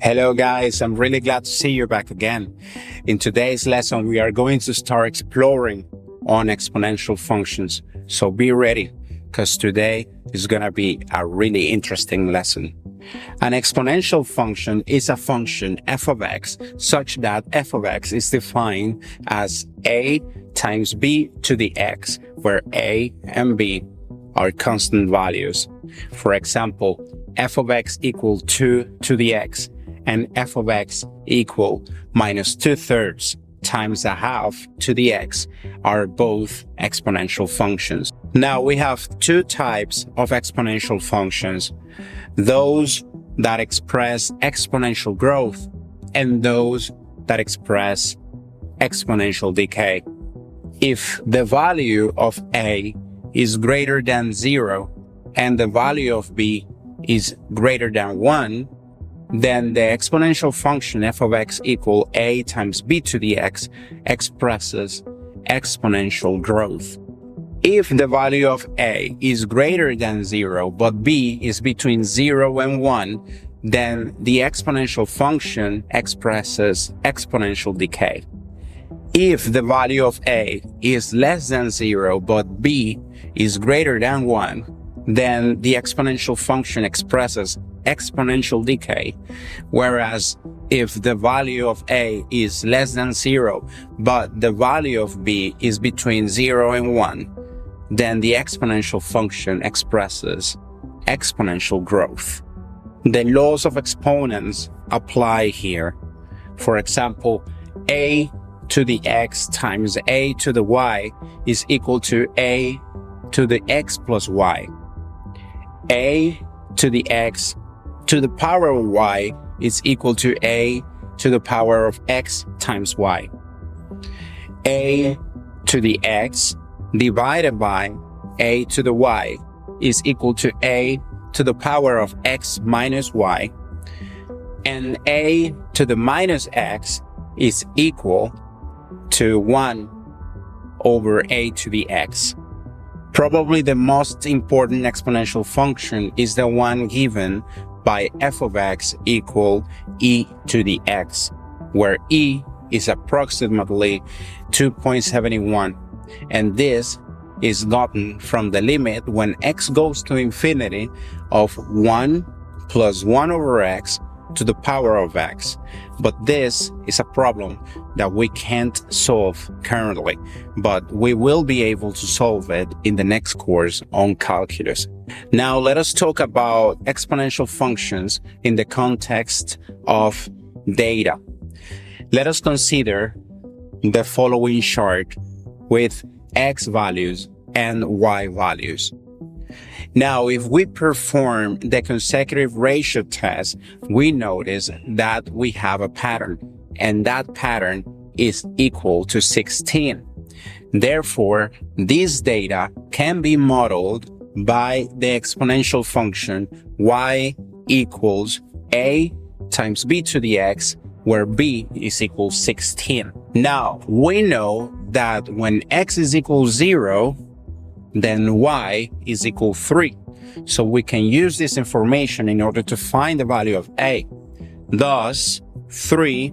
Hello guys, I'm really glad to see you back again. In today's lesson, we are going to start exploring on exponential functions. So be ready, because today is going to be a really interesting lesson. An exponential function is a function f of x such that f of x is defined as a times b to the x, where a and b are constant values. For example, f of x equal 2 to the x and f of x equal minus 2/3 times a half to the x are both exponential functions. Now we have two types of exponential functions: those that express exponential growth and those that express exponential decay. If the value of a is greater than 0 and the value of b is greater than 1, then the exponential function f of x equal a times b to the x expresses exponential growth. If the value of a is greater than 0 but b is between 0 and 1, then the exponential function expresses exponential decay. If the value of a is less than 0 but b is greater than 1, then the exponential function expresses exponential decay. Whereas if the value of a is less than 0 but the value of b is between 0 and 1, then the exponential function expresses exponential growth. The laws of exponents apply here. For example, a to the x times a to the y is equal to a to the x plus y. A to the x to the power of y is equal to a to the power of x times y. A to the x divided by a to the y is equal to a to the power of x minus y, and a to the minus x is equal to 1 over a to the x. Probably the most important exponential function is the one given by f of x equal e to the x, where e is approximately 2.71, and this is gotten from the limit when x goes to infinity of 1 plus 1 over x to the power of x. But this is a problem that we can't solve currently, but we will be able to solve it in the next course on calculus. Now let us talk about exponential functions in the context of data. Let us consider the following chart with x values and y values. Now, if we perform the consecutive ratio test, we notice that we have a pattern, and that pattern is equal to 16. Therefore, this data can be modeled by the exponential function y equals a times b to the x, where b is equal to 16. Now, we know that when x is equal to 0, then y is equal to 3. So we can use this information in order to find the value of a. Thus, 3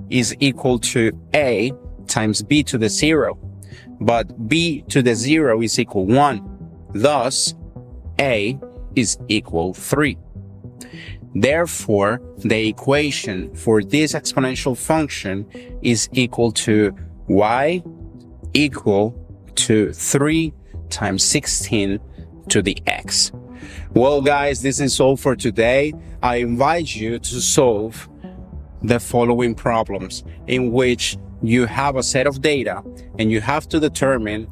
is equal to a times b to the 0. But b to the 0 is equal to 1. Thus, a is equal to 3. Therefore, the equation for this exponential function is equal to y equal to 3 times 16 to the x. Well guys, this is all for today. I invite you to solve the following problems in which you have a set of data and you have to determine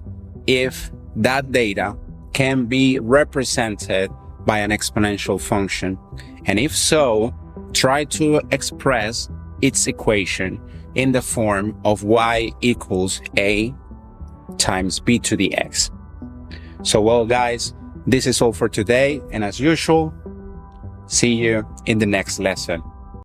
if that data can be represented by an exponential function. And if so, try to express its equation in the form of y equals a times b to the x. So well guys, this is all for today, and as usual, see you in the next lesson.